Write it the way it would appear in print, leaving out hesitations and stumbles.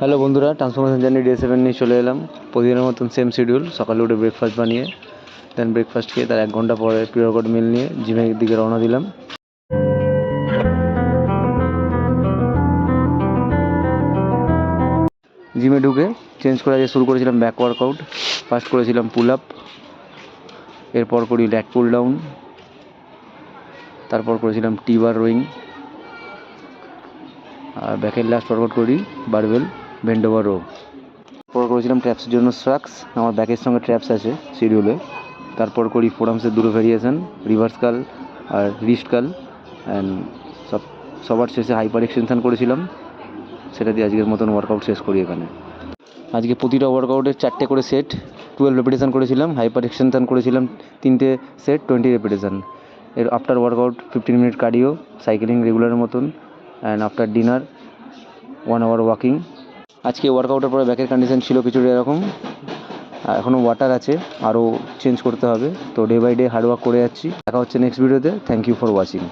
Hello বন্ধুরা, transformation journey day 7 নিয়ে চলে এলাম। প্রতিদিনের মতন সেম শিডিউল। সকালে উঠে ব্রেকফাস্ট বানিয়ে দেন ব্রেকফাস্ট খেয়ে তার 1 ঘন্টা পরে প্রি-ওয়ার্কআউট মিল নিয়ে জিমের দিকে রওনা দিলাম। জিমে ঢুকে চেঞ্জ করে আজকে শুরু করেছিলাম ব্যাক ওয়ার্কআউট। ফার্স্ট করেছিলাম পুল আপ, এরপর করি ল্যাট পুল ডাউন, তারপর করেছিলাম টি বার রোয়িং, আর ব্যাকের লাস্ট ওয়ার্কআউট করি বারবেল বেন্ড ওভার রো। তারপর করেছিলাম ট্র্যাপসের জন্য স্ট্রাক্স, আমার ব্যাকের সঙ্গে ট্র্যাপস আছে শিডিউলে। তারপর করি ফোরামসের দুটো ভেরিয়েশন, রিভার্স কাল আর রিস্ট কাল, অ্যান্ড সবার শেষে হাইপার এক্সটেনশন করেছিলাম। সেটা দিয়ে আজকের মতন ওয়ার্কআউট শেষ করি এখানে। আজকে প্রতিটা ওয়ার্কআউটের 4টে করে সেট, 12 রেপিটেশন করেছিলাম। হাইপার এক্সটেনশন করেছিলাম 3টে সেট, 20 রেপিটেশন। এর আফটার ওয়ার্কআউট 15 মিনিট কার্ডিও, সাইকেলিং রেগুলারের মতন, and after dinner 1 hour walking. আজকে ওয়ার্কআউটের পরে ব্যাকের কন্ডিশন ছিল কিছুটা এরকম, এখনও ওয়াটার আছে, আরও চেঞ্জ করতে হবে। তো ডে বাই ডে হার্ডওয়ার্ক করে যাচ্ছি। দেখা হচ্ছে নেক্সট ভিডিওতে। Thank you for watching.